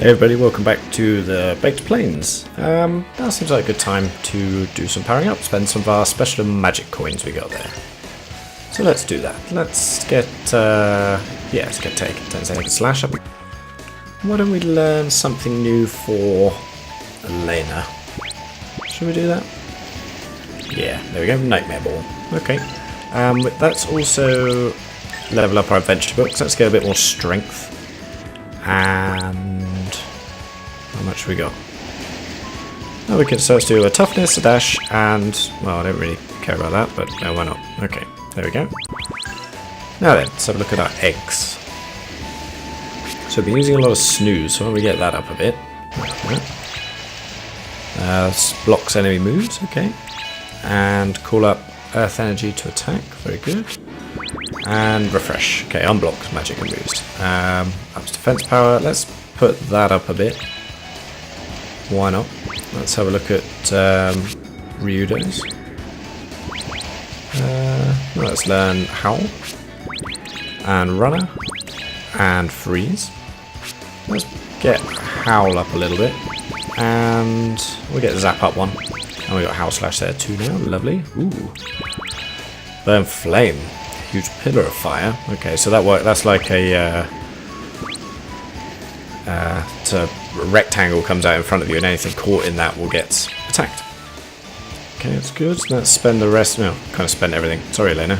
Hey everybody, welcome back to the Baked Plains. Now seems like a good time to do some powering up, spend some of our special magic coins we got there. So let's do that. Let's get, let's get take 10 seconds slash up. Why don't we learn something new for Elena? Should we do that? Yeah, there we go, Nightmare Ball. Okay. Let's also level up our adventure books. Let's get a bit more strength. And how much we got? Oh, we can so let's do a toughness, a dash, and well, I don't really care about that, but no, why not? Okay, there we go. Now then, let's have a look at our eggs. So we've been using a lot of snooze, so why don't we get that up a bit? Blocks enemy moves, okay. And call up earth energy to attack, very good. And refresh. Okay, unblock magic and boost. Ups defense power. Let's put that up a bit. Why not? Let's have a look at Ryudo's. Let's learn Howl. And Runner. And Freeze. Let's get Howl up a little bit. And we'll get Zap up one. And we got Howl Slash there too now. Lovely. Ooh. Burn Flame. Huge pillar of fire. Okay, so that that's like a rectangle comes out in front of you, and anything caught in that will get attacked. Okay, that's good. Let's spend the rest. No, kind of spend everything. Sorry, Elena.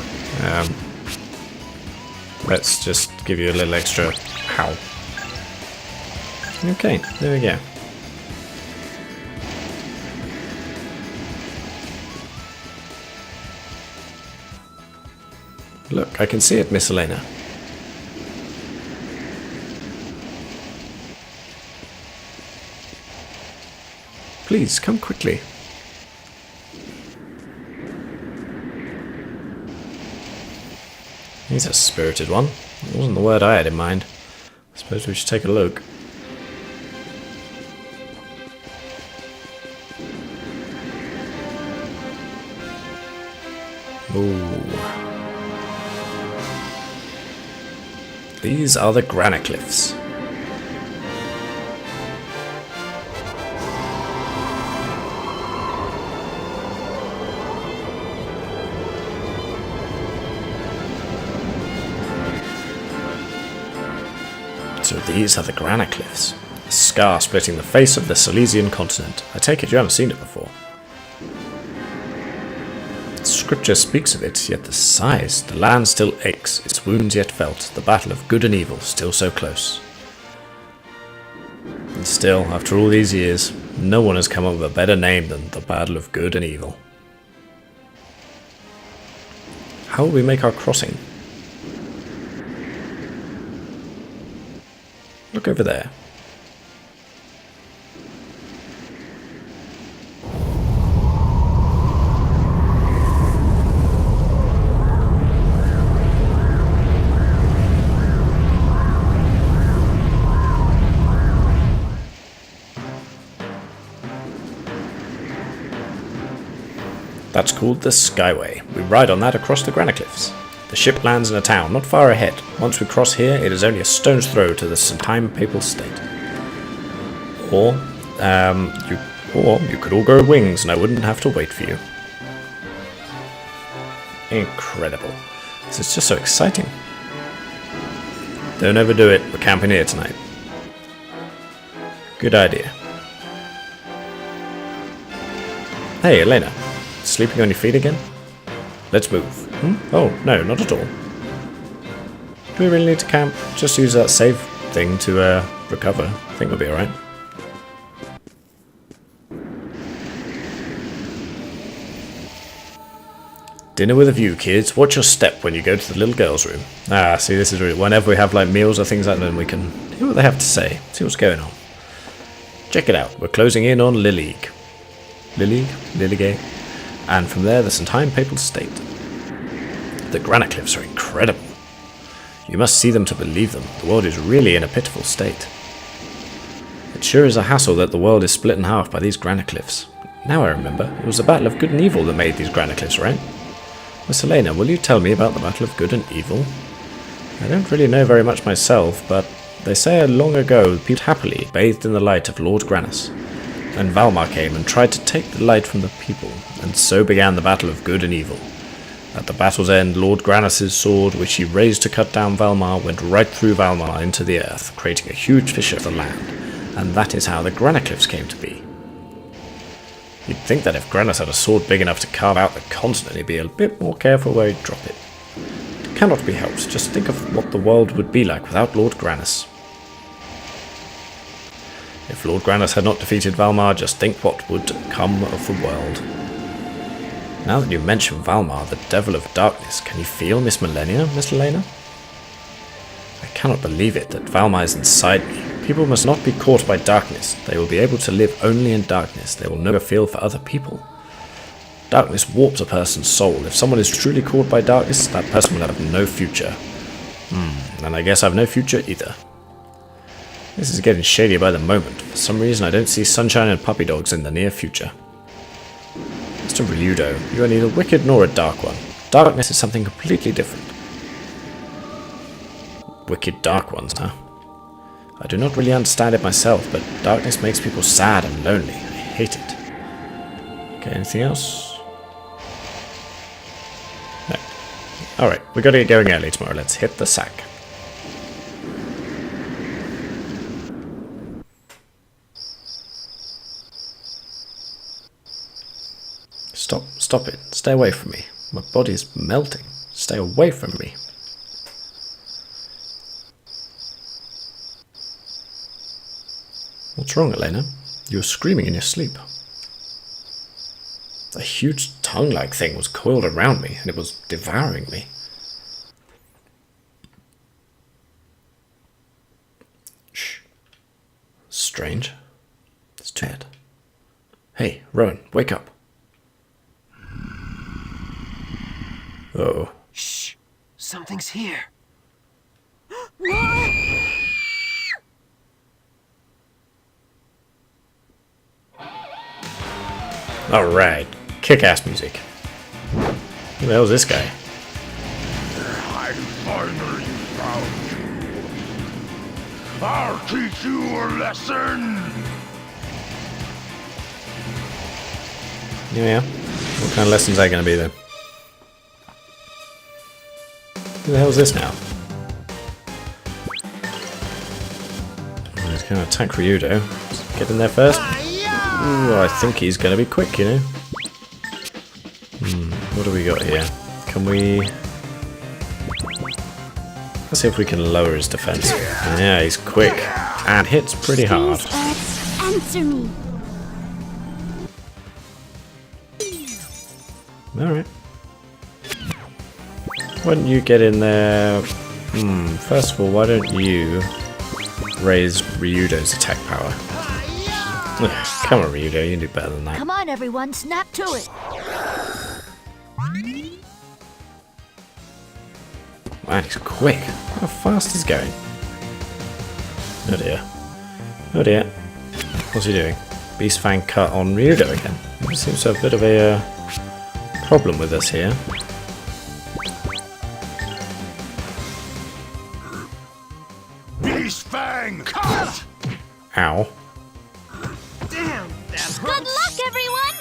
Let's just give you a little extra howl. Okay, there we go. Look, I can see it, Miss Elena. Please, come quickly. He's a spirited one. That wasn't the word I had in mind. I suppose we should take a look. Ooh. These are the granite cliffs. So these are the granite cliffs. A scar splitting the face of the Silesian continent. I take it you haven't seen it before. Scripture speaks of it, yet the size, the land still aches, its wounds yet felt, the battle of good and evil still so close. And still, after all these years, no one has come up with a better name than the battle of good and evil. How will we make our crossing? Look over there. That's called the Skyway. We ride on that across the granite cliffs. The ship lands in a town not far ahead. Once we cross here, it is only a stone's throw to the sometime papal state. Or you could all grow wings and I wouldn't have to wait for you. Incredible. This is just so exciting. Don't overdo it, we're camping here tonight. Good idea. Hey, Elena. Sleeping on your feet again? Let's move. Oh, no, not at all. Do we really need to camp? Just use that save thing to recover. I think we'll be alright. Dinner with a view, kids. Watch your step when you go to the little girl's room. Ah, see, this is really... Whenever we have like meals or things like that, then we can hear what they have to say. See what's going on. Check it out. We're closing in on Lileague. Lileague? And from there, the sometime papal state. The granite cliffs are incredible. You must see them to believe them. The world is really in a pitiful state. It sure is a hassle that the world is split in half by these granite cliffs. Now I remember, it was the battle of good and evil that made these granite cliffs, right? Miss Elena, will you tell me about the battle of good and evil? I don't really know very much myself, but They say long ago people happily bathed in the light of Lord Granus. And Valmar came and tried to take the light from the people, and so began the battle of good and evil. At the battle's end, Lord Granus' sword, which he raised to cut down Valmar, went right through Valmar into the earth, creating a huge fissure of the land, and that is how the Granicliffs came to be. You'd think that if Granus had a sword big enough to carve out the continent, he'd be a bit more careful where he'd drop it. It cannot be helped, just think of what the world would be like without Lord Granus. If Lord Granus had not defeated Valmar, just think what would come of the world. Now that you mention Valmar, the Devil of Darkness, can you feel Miss Millennia, Miss Elena? I cannot believe it, that Valmar is inside me. People must not be caught by darkness. They will be able to live only in darkness. They will never feel for other people. Darkness warps a person's soul. If someone is truly caught by darkness, that person will have no future. And I guess I have no future either. This is getting shady by the moment. For some reason I don't see sunshine and puppy dogs in the near future. Mr. Ryudo, you are neither wicked nor a dark one. Darkness is something completely different. Wicked dark ones, huh? I do not really understand it myself, but darkness makes people sad and lonely. I hate it. Okay, anything else? No. Alright, we gotta get going early tomorrow. Let's hit the sack. Stop it. Stay away from me. My body is melting. Stay away from me. What's wrong, Elena? You were screaming in your sleep. A huge tongue-like thing was coiled around me, and it was devouring me. Shh. Strange. It's too bad. Hey, Rowan, wake up. Oh. Shh! Something's here. Alright. Kick-ass music. Who the hell's this guy? I finally found you. I'll teach you a lesson. Yeah. What kind of lessons are they going to be then? Who the hell is this now? He's going to attack Ryudo. Let's get in there first. Ooh, I think he's going to be quick, you know. What do we got here? Can we... Let's see if we can lower his defense. Yeah, he's quick. And hits pretty hard. Answer me. Alright. Why don't you get in there? First of all, why don't you raise Ryudo's attack power? Come on, Ryudo, you can do better than that. Come on, everyone, snap to it. Man, he's quick. How fast he's going. Oh dear. Oh dear. What's he doing? Beast Fang cut on Ryudo again. He seems to have a bit of a problem with us here. Beast Fang, cut! Ow. Damn, that hurts. Good luck, everyone.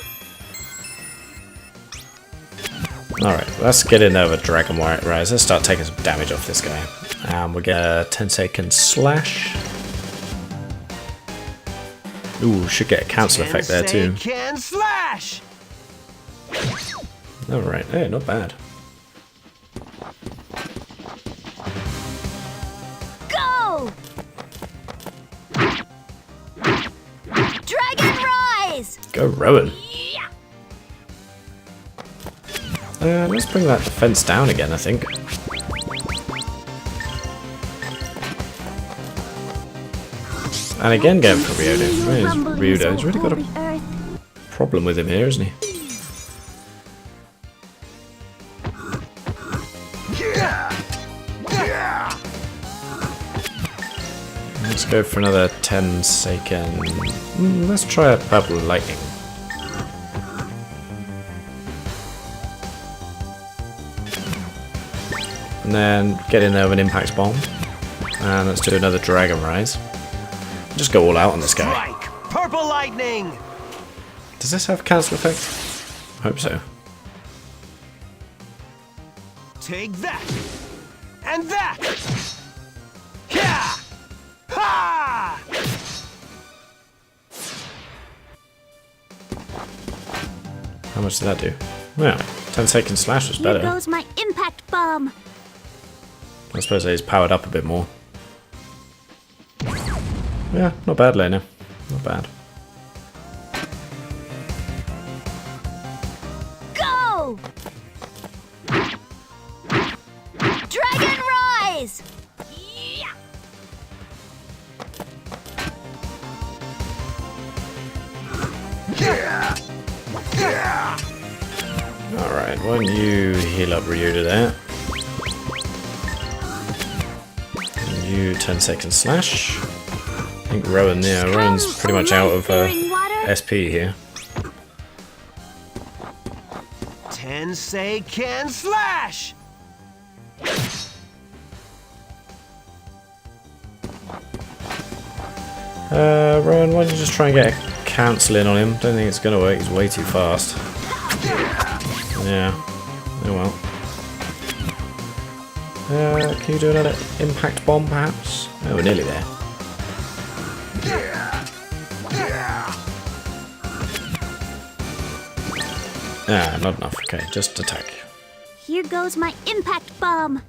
Alright, let's get in there with Dragon Rise. Let's start taking some damage off this guy. We'll get a 10-second slash. Ooh, should get a cancel effect there too. Can slash. Alright, hey, not bad. Go! Dragon Rise! Go, Rowan. Yeah. Let's bring that defense down again, I think. And again going for Ryudo. Where's Ryudo? He's really got a problem with him here, isn't he? Let's go for another 10-second. Let's try a purple lightning. And then get in there with an impact bomb. And let's do another Dragon Rise. Just go all out on this guy. Strike! Purple lightning! Does this have cancel effect? I hope so. Take that! And that! Yeah! Ha! How much did that do? Well, 10-second slash was Here better. goes my impact bomb. I suppose he's powered up a bit more. Yeah, not bad, Lena. Not bad. Go! Dragon Rise! Yeah! Alright, why don't you heal up Ryu to that? And you 10-second slash. I think Rowan, yeah, Rowan's pretty much out of SP here. Tensei can slash! Rowan, why don't you just try and get a cancel in on him? Don't think it's gonna work, he's way too fast. Yeah, oh well. Can you do another impact bomb perhaps? Oh, we're nearly there. Ah, not enough. Okay, just attack. Here goes my impact bomb.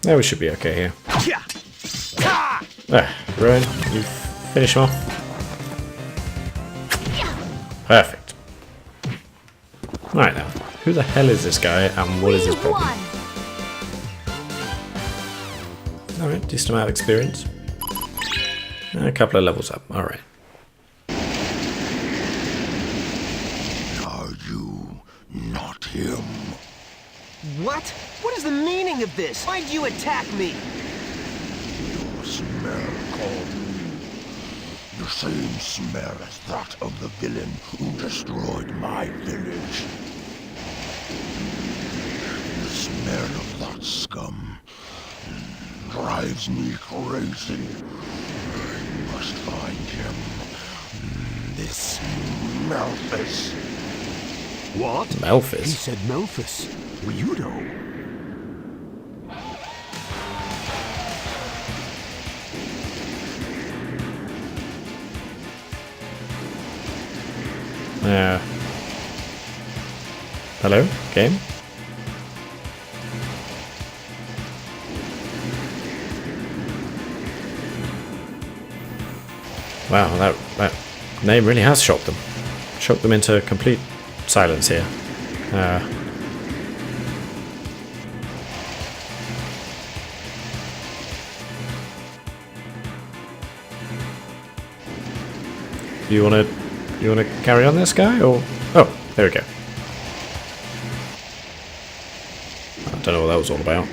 Yeah, we should be okay here. Yeah. Ha! There, Rowan, you finish him off. Perfect. Alright now, who the hell is this guy and what is his problem? Alright, decent amount of experience. And a couple of levels up, alright. Are you not him? What? What is the meaning of this? Why'd you attack me? Your smell called me. The same smell as that of the villain who destroyed my village. The smell of that scum drives me crazy. I must find him. This Malphus. What? He Malphus? said Memphis. Ryudo. Hello, game? Wow, that name really has shocked them. Shocked them into complete silence here. You wanna carry on this guy or oh, there we go. I don't know what that was all about.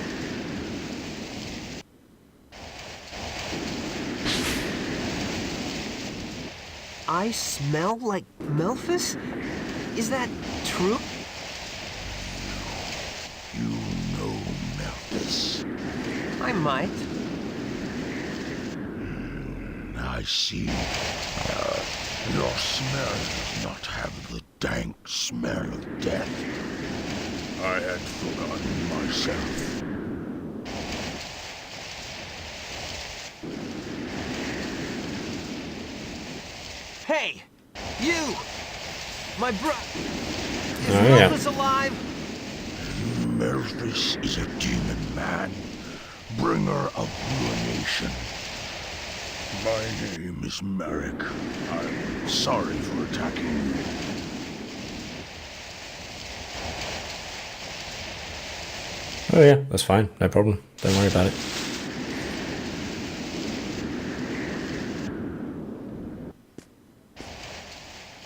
I smell like Memphis? Is that true? You know Malphus. I might. I see. Your smell does not have the dank smell of death. I had forgotten myself. Hey! You! My bro... Is Oh, yeah. Memphis alive? Malphus is a demon man, bringer of ruination. My name is Merrick. I'm sorry for attacking you. Oh yeah, that's fine, no problem. Don't worry about it.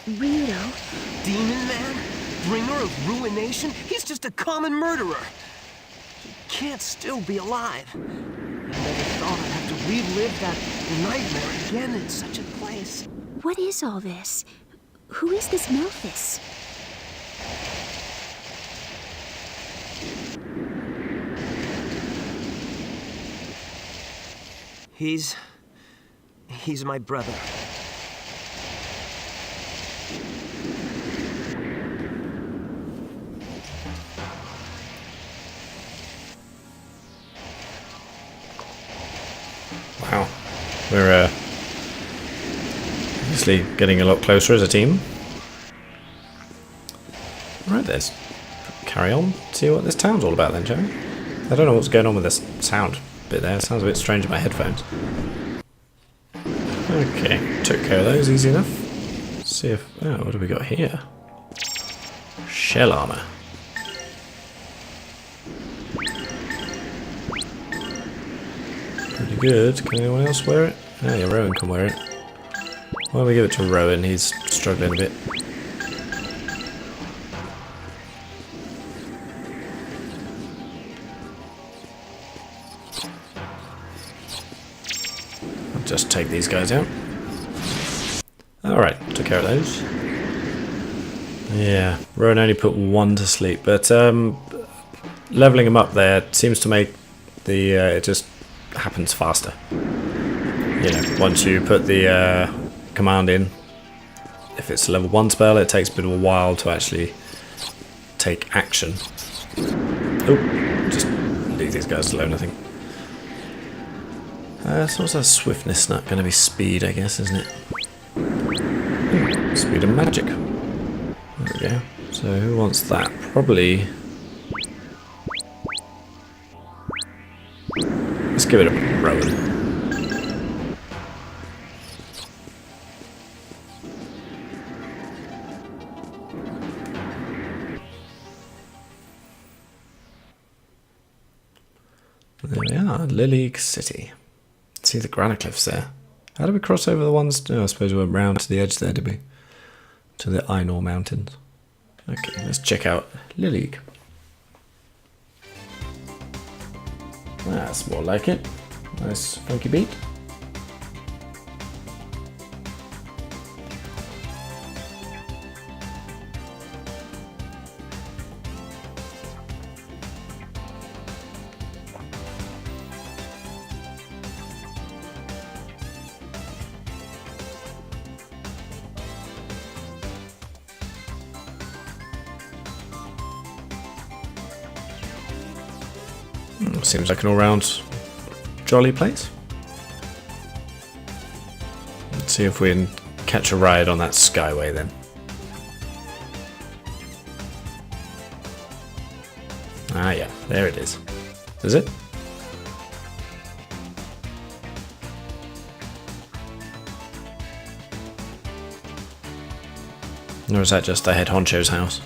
Ryudo? Demon man? Bringer of ruination? He's just a common murderer. He can't still be alive. I never thought I'd have to relive that nightmare again in such a place. What is all this? Who is this Memphis? He's my brother. Wow. We're obviously getting a lot closer as a team. Right, let's carry on. See what this town's all about then, shall we? I don't know what's going on with this sound bit there. It sounds a bit strange in my headphones. Okay, took care of those easy enough. Let's see if... Oh, what do we got here? Shell armor. Pretty good. Can anyone else wear it? Oh yeah, Rowan can wear it. Why don't we give it to Rowan? He's struggling a bit. I'll just take these guys out. Alright, took care of those. Yeah, Rowan only put one to sleep, but leveling him up there seems to make the it just happens faster. You know, once you put the command in, if it's a level 1 spell, it takes a bit of a while to actually take action. Oh, just leave these guys alone, I think. So what's our swiftness? Not going to be speed, I guess, isn't it? Speed and magic. There we go. So who wants that? Probably... Let's give it a Rowan. There we are, Lileague City. See the granite cliffs there. How do we cross over the ones? Oh, I suppose we went round to the edge there, did we? To the Ainur Mountains. Okay, let's check out Lileague. That's more like it. Nice funky beat. Seems like an all-round jolly place. Let's see if we can catch a ride on that Skyway then. Ah yeah, there it is. Is it? Or is that just the head honcho's house?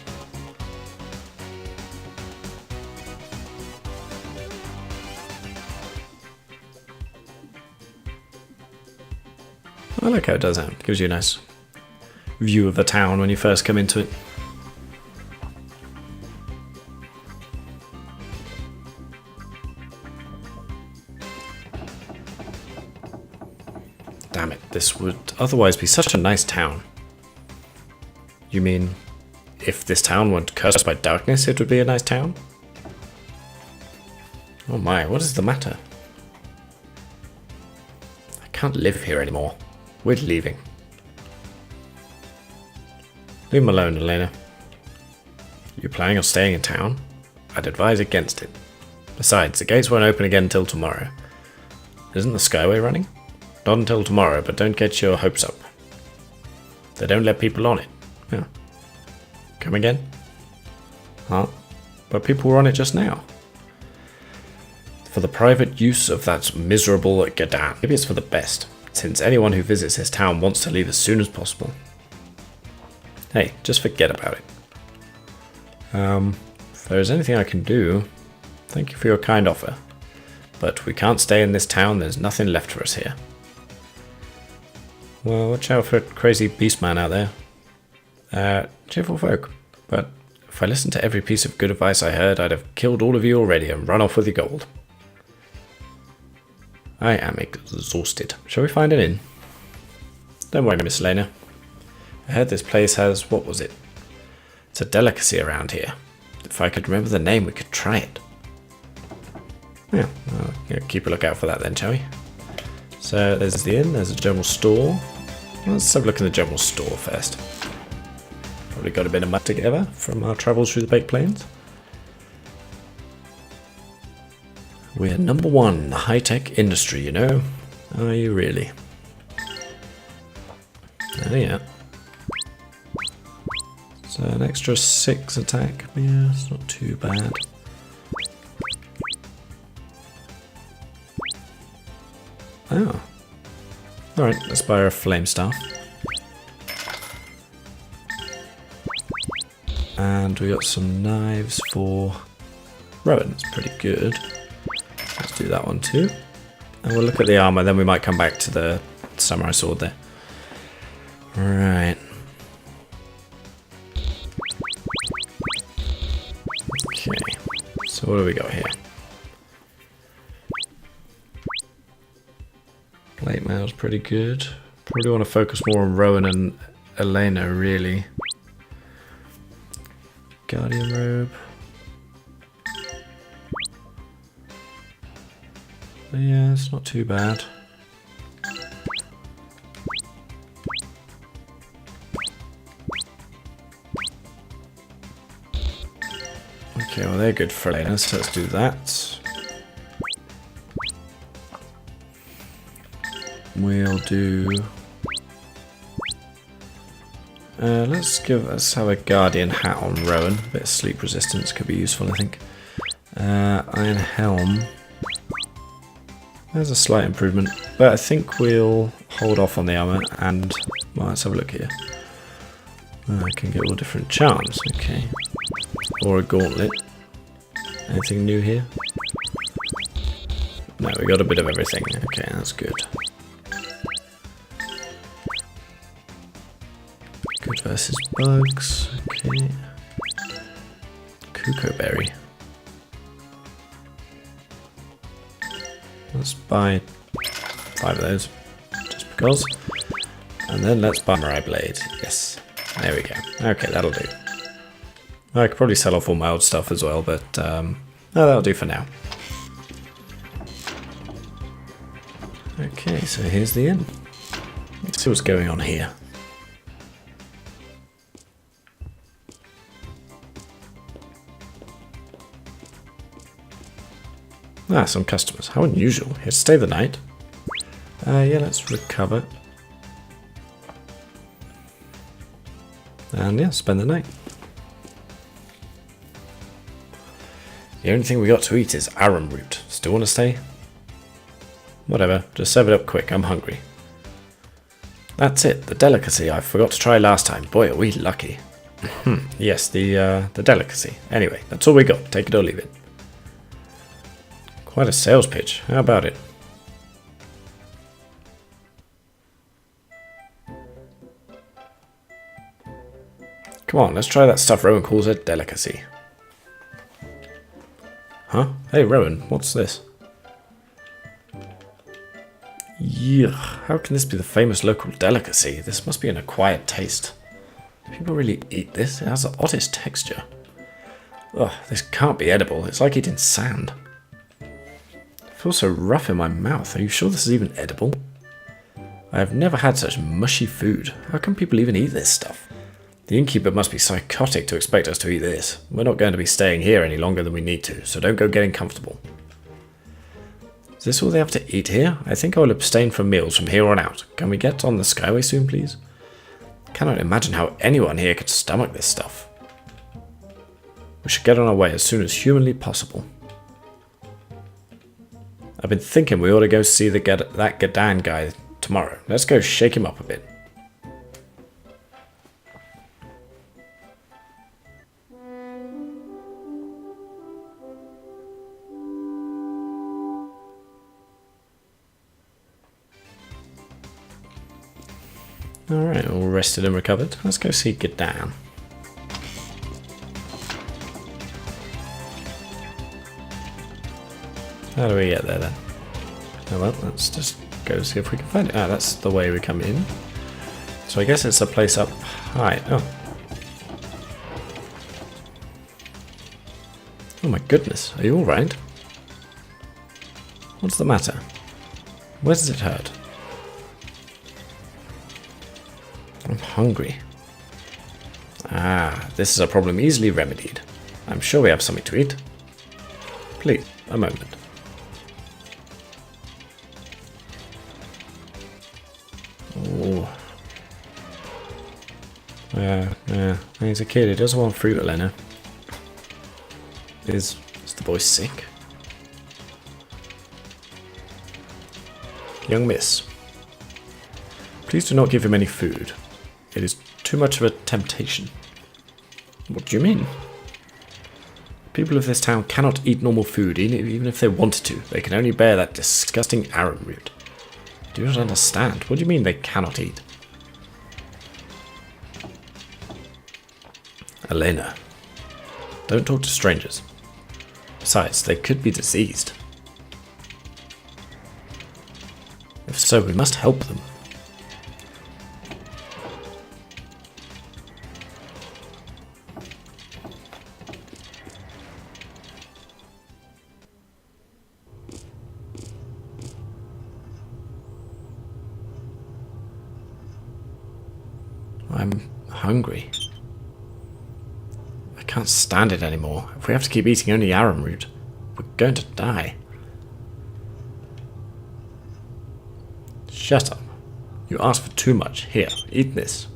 I like how it does that. It gives you a nice view of the town when you first come into it. Damn it, this would otherwise be such a nice town. You mean, if this town weren't cursed by darkness, it would be a nice town? Oh my, what is the matter? I can't live here anymore. We're leaving. Leave him alone, Elena. You planning on staying in town? I'd advise against it. Besides, the gates won't open again until tomorrow. Isn't the Skyway running? Not until tomorrow, but don't get your hopes up. They don't let people on it. Yeah. Come again? Huh? But people were on it just now. For the private use of that miserable Gadan. Maybe it's for the best, since anyone who visits this town wants to leave as soon as possible. Hey, just forget about it. If there is anything I can do, thank you for your kind offer. But we can't stay in this town, there's nothing left for us here. Well, watch out for a crazy beastman out there. Cheerful folk, but if I listened to every piece of good advice I heard, I'd have killed all of you already and run off with your gold. I am exhausted. Shall we find an inn? Don't worry, Miss Elena. I heard this place has, what was it? It's a delicacy around here. If I could remember the name, we could try it. Yeah, well, keep a lookout for that then, shall we? So there's the inn, there's a general store. Let's have a look in the general store first. Probably got a bit of mud together from our travels through the Baked Plains. We're number one high-tech industry, you know. Are you really? Oh yeah. So an extra 6 attack. Yeah, it's not too bad. Oh. Alright, let's buy her a flame staff. And we got some knives for Rowan. It's pretty good. Let's do that one too. And we'll look at the armor, then we might come back to the samurai sword there. Right. Okay. So what do we got here? Plate mail's pretty good. Probably want to focus more on Rowan and Elena, really. Guardian robe. But yeah, it's not too bad. Okay, well they're good for Elena, so let's do that. We'll do... let's have a guardian hat on Rowan. A bit of sleep resistance could be useful, I think. Iron helm. There's a slight improvement, but I think we'll hold off on the armor and well, let's have a look here. I can get all different charms, okay. Or a gauntlet. Anything new here? No, we got a bit of everything. Okay, that's good. Good versus bugs. Okay. Cuckoo berry. Let's buy 5 of those, just because. And then let's buy Samurai Blade. Yes, there we go. Okay, that'll do. I could probably sell off all my old stuff as well, but no, that'll do for now. Okay, so here's the inn. Let's see what's going on here. Ah, some customers. How unusual. Here to stay the night. Yeah, let's recover. And yeah, spend the night. The only thing we got to eat is arrowroot. Still want to stay? Whatever, just serve it up quick, I'm hungry. That's it, the delicacy I forgot to try last time. Boy, are we lucky. Yes, the delicacy. Anyway, that's all we got. Take it or leave it. Quite a sales pitch. How about it? Come on, let's try that stuff Rowan calls a delicacy. Huh? Hey Rowan, what's this? Yuck, how can this be the famous local delicacy? This must be an acquired taste. People really eat this? It has the oddest texture. Ugh, this can't be edible. It's like eating sand. It feels so rough in my mouth. Are you sure this is even edible? I have never had such mushy food. How can people even eat this stuff? The innkeeper must be psychotic to expect us to eat this. We're not going to be staying here any longer than we need to, so don't go getting comfortable. Is this all they have to eat here? I think I will abstain from meals from here on out. Can we get on the Skyway soon, please? I cannot imagine how anyone here could stomach this stuff. We should get on our way as soon as humanly possible. I've been thinking we ought to go see that Gadan guy tomorrow. Let's go shake him up a bit. Alright, all rested and recovered. Let's go see Gadan. How do we get there then? Oh well, let's just go see if we can find it. Ah, that's the way we come in. So I guess it's a place up high. Oh. Oh my goodness, are you alright? What's the matter? Where does it hurt? hungry. Ah, this is a problem easily remedied. I'm sure we have something to eat. Please, a moment. Oh. He's a kid. He doesn't want fruit, Elena. Is the boy sick? Young miss, please do not give him any food. It is too much of a temptation. What do you mean? People of this town cannot eat normal food, even if they wanted to. They can only bear that disgusting arrowroot. I do not understand. What do you mean they cannot eat? Elena, don't talk to strangers. Besides, they could be diseased. If so, we must help them. I'm hungry. I can't stand it anymore. If we have to keep eating only arrowroot, we're going to die. Shut up. You asked for too much. Here, eat this.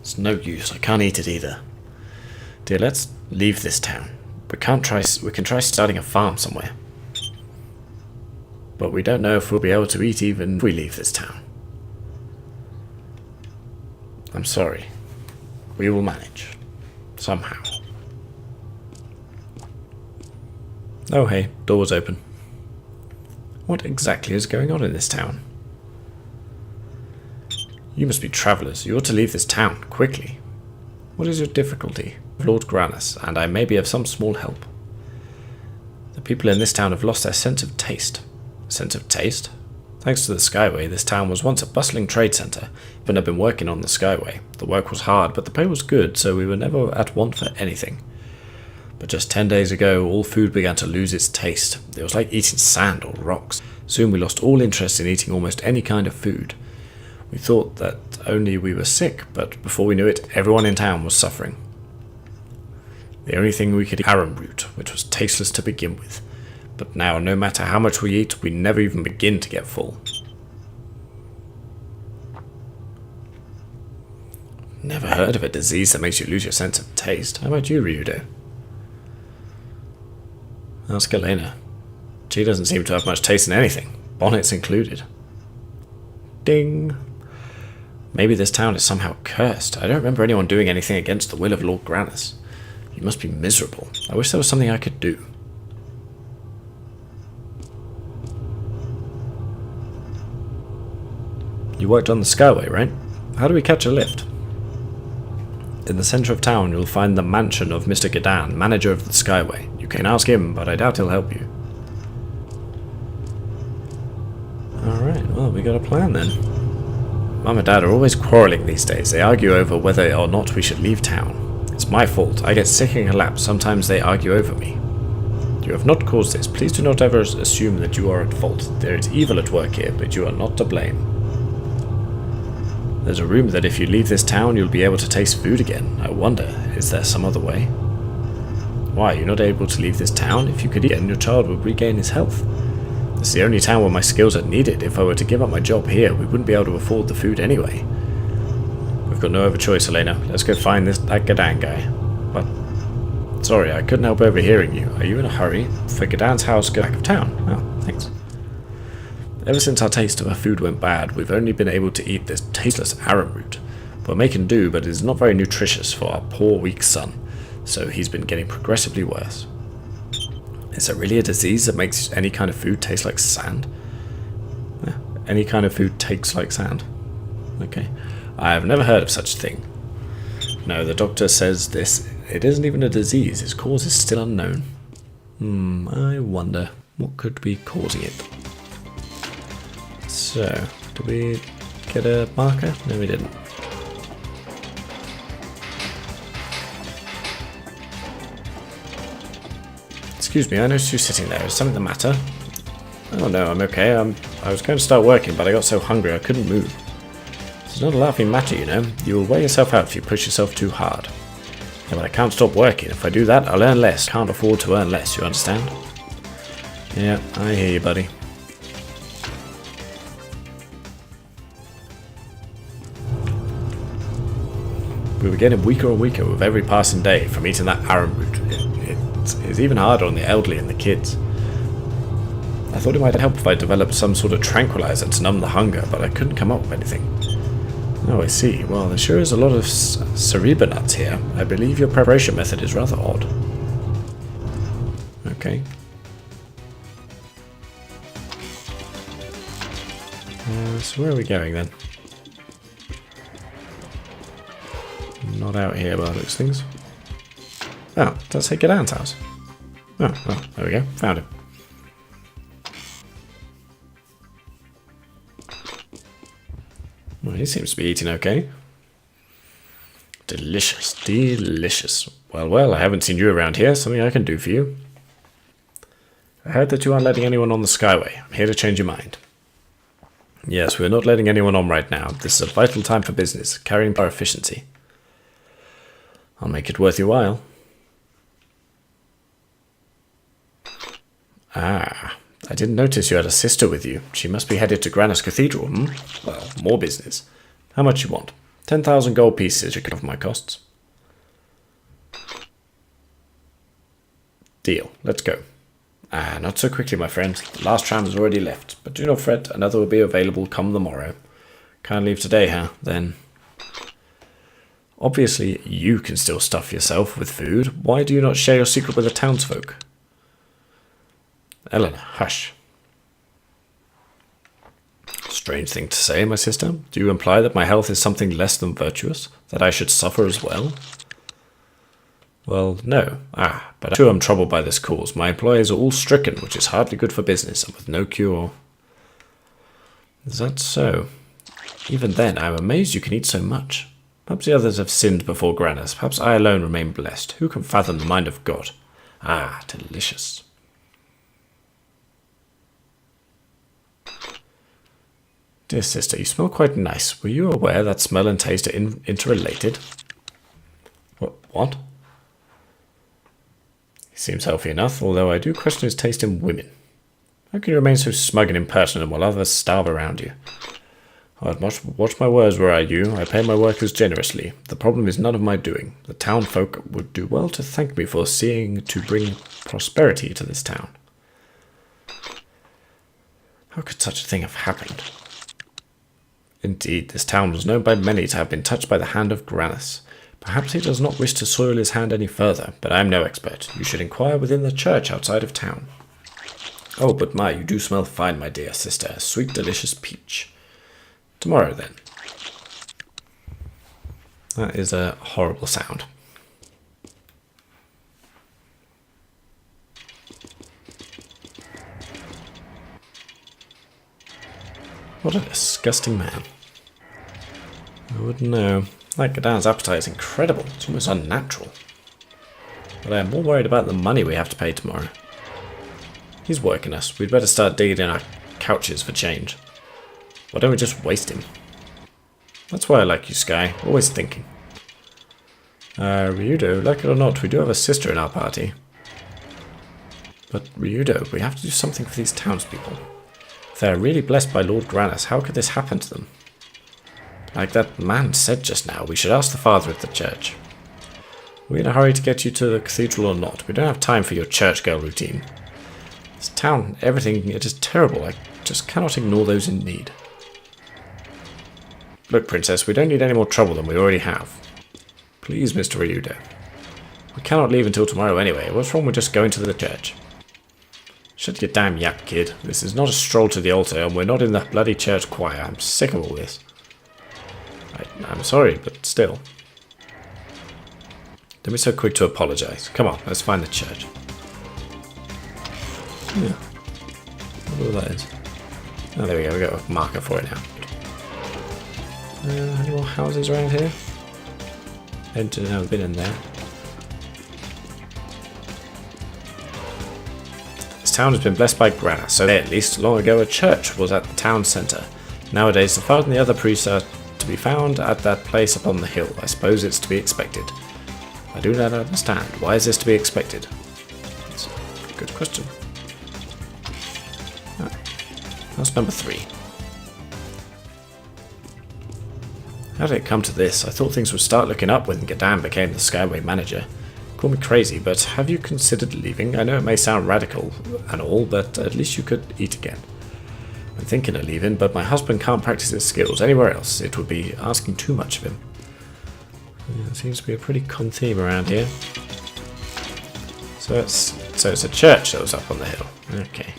It's no use. I can't eat it either. Dear, let's leave this town. We can try starting a farm somewhere. But we don't know if we'll be able to eat even if we leave this town. I'm sorry. We will manage. Somehow. Oh hey, door's open. What exactly is going on in this town? You must be travellers. You ought to leave this town, quickly. What is your difficulty? Lord Granus, and I may be of some small help. The people in this town have lost their sense of taste. Sense of taste? Thanks to the Skyway, this town was once a bustling trade centre. Even I've been working on the Skyway. The work was hard, but the pay was good, so we were never at want for anything. But just 10 days ago, all food began to lose its taste. It was like eating sand or rocks. Soon we lost all interest in eating almost any kind of food. We thought that only we were sick, but before we knew it, everyone in town was suffering. The only thing we could eat was arrowroot, which was tasteless to begin with. But now, no matter how much we eat, we never even begin to get full. Never heard of a disease that makes you lose your sense of taste. How about you, Ryudo? Ask Elena. She doesn't seem to have much taste in anything, bonnets included. Ding. Maybe this town is somehow cursed. I don't remember anyone doing anything against the will of Lord Granus. You must be miserable. I wish there was something I could do. You worked on the Skyway, right? How do we catch a lift? In the centre of town, you'll find the mansion of Mr. Gadan, manager of the Skyway. You can ask him, but I doubt he'll help you. Alright, well, we got a plan then. Mum and Dad are always quarrelling these days. They argue over whether or not we should leave town. It's my fault. I get sick and collapse. Sometimes they argue over me. You have not caused this. Please do not ever assume that you are at fault. There is evil at work here, but you are not to blame. There's a rumour that if you leave this town, you'll be able to taste food again. I wonder, is there some other way? Why, you're not able to leave this town? If you could eat again, your child would regain his health. This is the only town where my skills are needed. If I were to give up my job here, we wouldn't be able to afford the food anyway. We've got no other choice, Elena. Let's go find that Gadan guy. What? Sorry, I couldn't help overhearing you. Are you in a hurry? For Gadan's house, go back of town. Oh, thanks. Ever since our taste of our food went bad, we've only been able to eat this tasteless arrowroot. We're making do, but it is not very nutritious for our poor, weak son, so he's been getting progressively worse. Is there really a disease that makes any kind of food taste like sand? Yeah, any kind of food tastes like sand. Okay. I have never heard of such a thing. No, the doctor says it isn't even a disease, its cause is still unknown. I wonder what could be causing it. So, did we get a marker? No, we didn't. Excuse me, I noticed you sitting there. Is something the matter? Oh no, I'm okay. I was going to start working, but I got so hungry I couldn't move. It's not a laughing matter, you know. You will wear yourself out if you push yourself too hard. Yeah, but I can't stop working. If I do that, I'll earn less. Can't afford to earn less, you understand? Yeah, I hear you, buddy. We were getting weaker and weaker with every passing day from eating that arrowroot. It's even harder on the elderly and the kids. I thought it might help if I developed some sort of tranquilizer to numb the hunger, but I couldn't come up with anything. Oh, I see. Well, there sure is a lot of cerebra nuts here. I believe your preparation method is rather odd. Okay. So where are we going then? Not out here by those things. Oh, does it get Anne's house? Oh, well, there we go. Found him. Well, he seems to be eating okay. Delicious, delicious. Well, well, I haven't seen you around here. Something I can do for you. I heard that you aren't letting anyone on the Skyway. I'm here to change your mind. Yes, we're not letting anyone on right now. This is a vital time for business, carrying our efficiency. I'll make it worth your while. Ah, I didn't notice you had a sister with you. She must be headed to Grandia's Cathedral, Well, more business. How much you want? 10,000 gold pieces to cover my costs. Deal. Let's go. Ah, not so quickly, my friend. The last tram has already left, but do not fret, another will be available come the morrow. Can't leave today, huh? Then. Obviously, you can still stuff yourself with food. Why do you not share your secret with the townsfolk? Eleanor, hush. Strange thing to say, my sister. Do you imply that my health is something less than virtuous? That I should suffer as well? Well, no. But I'm sure I'm troubled by this cause. My employees are all stricken, which is hardly good for business, and with no cure. Is that so? Even then, I'm amazed you can eat so much. Perhaps the others have sinned before Grandia's. Perhaps I alone remain blessed. Who can fathom the mind of God? Ah, delicious. Dear sister, you smell quite nice. Were you aware that smell and taste are interrelated? What? He seems healthy enough, although I do question his taste in women. How can you remain so smug and impertinent while others starve around you? I'd watch my words were I you. I pay my workers generously. The problem is none of my doing. The town folk would do well to thank me for seeing to bring prosperity to this town. How could such a thing have happened? Indeed, this town was known by many to have been touched by the hand of Granus. Perhaps he does not wish to soil his hand any further, but I am no expert. You should inquire within the church outside of town. Oh, but my, you do smell fine, my dear sister. A sweet, delicious peach. Tomorrow, then. That is a horrible sound. What a disgusting man. I wouldn't know. That Gdan's appetite is incredible. It's almost unnatural. But I am more worried about the money we have to pay tomorrow. He's working us. We'd better start digging in our couches for change. Why don't we just waste him? That's why I like you, Sky. Always thinking. Ryudo, like it or not, we do have a sister in our party. But Ryudo, we have to do something for these townspeople. If they are really blessed by Lord Granus, how could this happen to them? Like that man said just now, we should ask the father at the church. Are we in a hurry to get you to the cathedral or not? We don't have time for your church girl routine. This town, everything, it is terrible. I just cannot ignore those in need. Look, Princess, we don't need any more trouble than we already have. Please, Mr. Ryudo. We cannot leave until tomorrow anyway. What's wrong with just going to the church? Shut your damn yap, kid. This is not a stroll to the altar, and we're not in the bloody church choir. I'm sick of all this. I'm sorry, but still. Don't be so quick to apologize. Come on, let's find the church. Yeah. I wonder what that is. Oh, there we go. We got a marker for it now. Any more houses around here? I haven't been in there. This town has been blessed by Grandia, so at least long ago a church was at the town centre. Nowadays the father and the other priests are to be found at that place upon the hill. I suppose it's to be expected. I do not understand. Why is this to be expected? That's a good question. Ah, that's number 3. How did it come to this? I thought things would start looking up when Gadan became the Skyway manager. Call me crazy, but have you considered leaving? I know it may sound radical and all, but at least you could eat again. I'm thinking of leaving, but my husband can't practice his skills anywhere else. It would be asking too much of him. Yeah, it seems to be a pretty common theme around here. So it's a church that was up on the hill. Okay.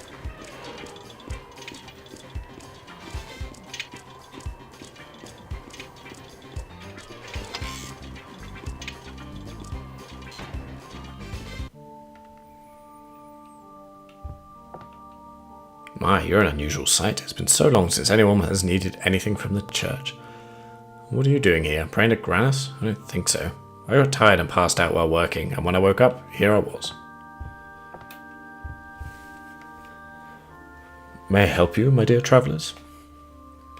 My, you're an unusual sight. It's been so long since anyone has needed anything from the church. What are you doing here? Praying to Granus? I don't think so. I got tired and passed out while working, and when I woke up, here I was. May I help you, my dear travellers?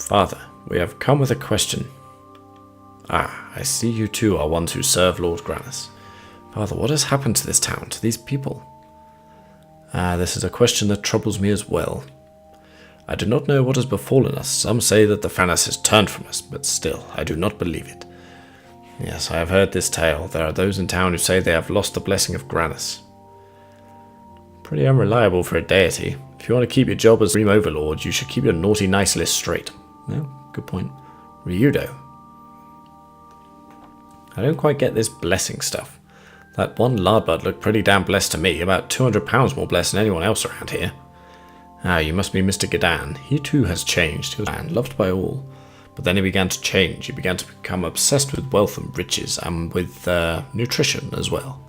Father, we have come with a question. Ah, I see you too are ones who serve Lord Granus. Father, what has happened to this town, to these people? Ah, this is a question that troubles me as well. I do not know what has befallen us. Some say that the Fanas has turned from us, but still, I do not believe it. Yes, I have heard this tale. There are those in town who say they have lost the blessing of Granus. Pretty unreliable for a deity. If you want to keep your job as Dream Overlord, you should keep your naughty nice list straight. Well, good point. Ryudo. I don't quite get this blessing stuff. That one lardbud looked pretty damn blessed to me, about 200 pounds more blessed than anyone else around here. Ah, you must be Mr. Gadan. He too has changed. He was a man loved by all. But then he began to change. He began to become obsessed with wealth and riches, and with nutrition as well.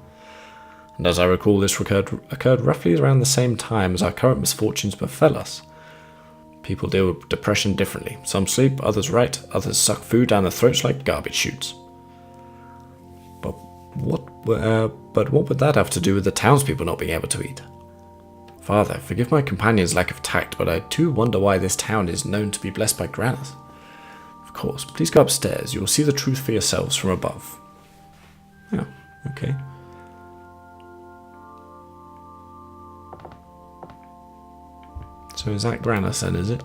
And as I recall, this occurred roughly around the same time as our current misfortunes befell us. People deal with depression differently. Some sleep, others write, others suck food down their throats like garbage chutes. But what would that have to do with the townspeople not being able to eat? Father, forgive my companion's lack of tact, but I too wonder why this town is known to be blessed by Granus. Of course, please go upstairs. You will see the truth for yourselves from above. Oh, okay. So is that Granus then, is it?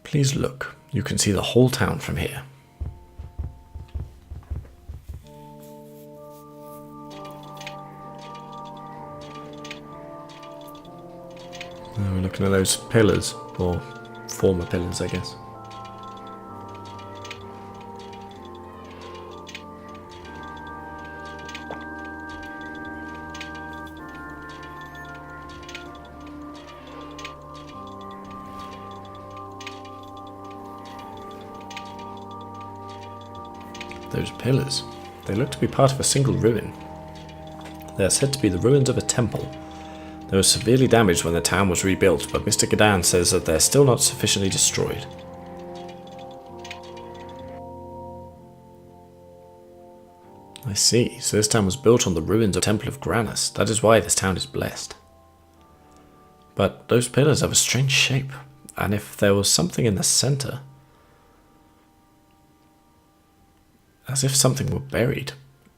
Please look. You can see the whole town from here. Now we're looking at those pillars, or former pillars, I guess. Those pillars, they look to be part of a single ruin. They are said to be the ruins of a temple. They were severely damaged when the town was rebuilt, but Mr. Gadan says that they're still not sufficiently destroyed. I see, so this town was built on the ruins of the Temple of Granus. That is why this town is blessed. But those pillars have a strange shape, and if there was something in the center, as if something were buried.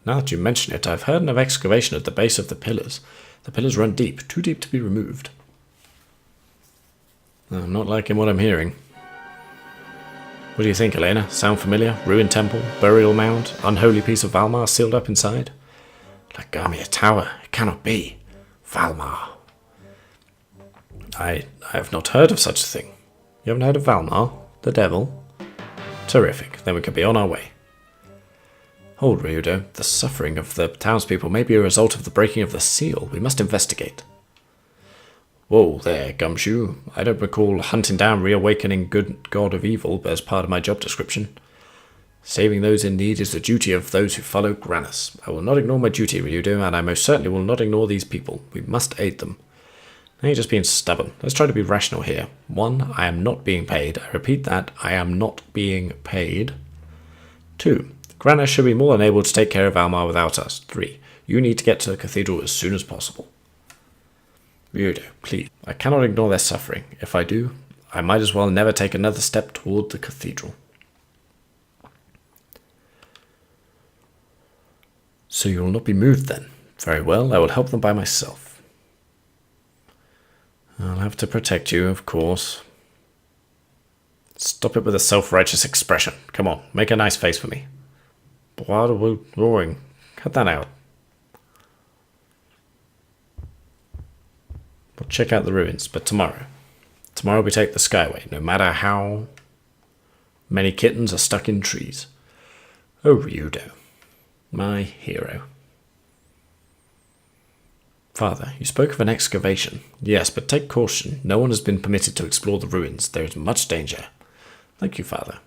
Now that you mention it, I've heard of excavation at the base of the pillars. The pillars run deep, too deep to be removed. I'm not liking what I'm hearing. What do you think, Elena? Sound familiar? Ruined temple, burial mound, unholy piece of Valmar sealed up inside? Lagamia Tower, it cannot be. Valmar. I have not heard of such a thing. You haven't heard of Valmar? The devil? Terrific, then we can be on our way. Hold, Ryudo. The suffering of the townspeople may be a result of the breaking of the seal. We must investigate. Whoa there, Gumshoe. I don't recall hunting down reawakening good god of evil as part of my job description. Saving those in need is the duty of those who follow Granus. I will not ignore my duty, Ryudo, and I most certainly will not ignore these people. We must aid them. Now you're just being stubborn. Let's try to be rational here. 1, I am not being paid. I repeat that, I am not being paid. 2, Grandia should be more than able to take care of Almar without us. 3, you need to get to the cathedral as soon as possible. Ryudo, please. I cannot ignore their suffering. If I do, I might as well never take another step toward the cathedral. So you will not be moved then? Very well, I will help them by myself. I'll have to protect you, of course. Stop it with a self-righteous expression. Come on, make a nice face for me. What are we roaring? Cut that out. We'll check out the ruins, but tomorrow. Tomorrow we take the Skyway, no matter how many kittens are stuck in trees. Oh, Ryudo, my hero. Father, you spoke of an excavation. Yes, but take caution. No one has been permitted to explore the ruins. There is much danger. Thank you, Father.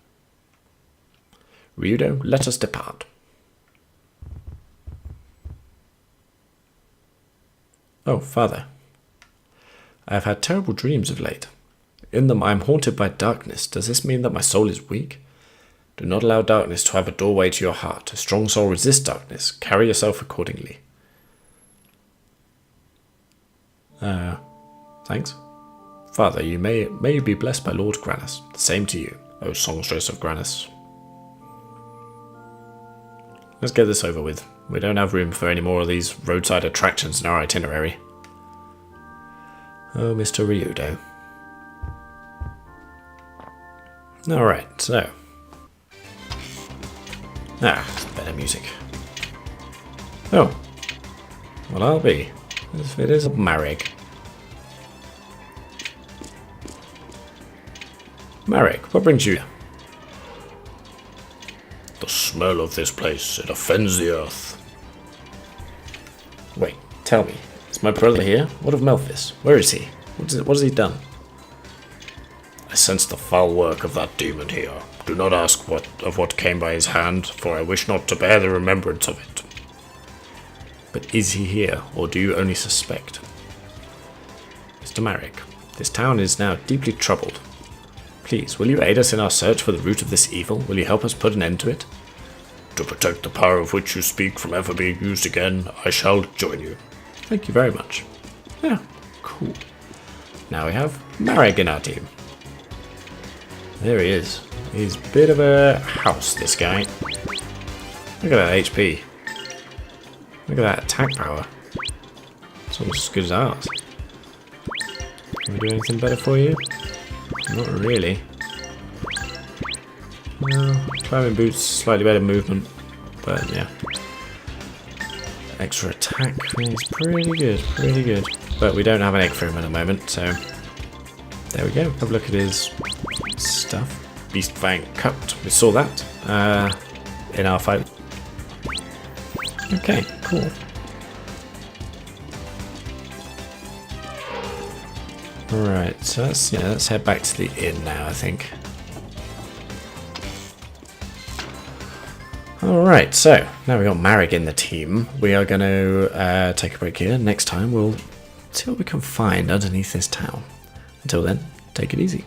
Ryudo, let us depart. Oh, Father. I have had terrible dreams of late. In them I am haunted by darkness. Does this mean that my soul is weak? Do not allow darkness to have a doorway to your heart. A strong soul resists darkness. Carry yourself accordingly. Thanks. Father, you may you be blessed by Lord Grannis. The same to you, O songstress of Grannis. Let's get this over with. We don't have room for any more of these roadside attractions in our itinerary. Oh, Mr. Ryudo. Alright, so. Better music. Oh. Well, I'll be. If it is a Marek. Marek, what brings you here? The smell of this place, it offends the earth. Wait, tell me. Is my brother here? What of Melphis? Where is he? What has he done? I sense the foul work of that demon here. Do not ask what came by his hand, for I wish not to bear the remembrance of it. But is he here, or do you only suspect? Mr. Marek, this town is now deeply troubled. Please, will you aid us in our search for the root of this evil? Will you help us put an end to it? To protect the power of which you speak from ever being used again, I shall join you. Thank you very much. Yeah, cool. Now we have Marek in our team. There he is. He's a bit of a house, this guy. Look at that HP. Look at that attack power. It's almost as good as ours. Can we do anything better for you? Not really. Well, climbing boots, slightly better movement, but yeah. Extra attack is pretty good, But we don't have an egg for him at the moment, so there we go. Have a look at his stuff. Beast Fang Cupped. We saw that in our fight. Okay, cool. Alright, so let's head back to the inn now, I think. Alright, so now we've got Marek in the team. We are going to take a break here. Next time we'll see what we can find underneath this town. Until then, take it easy.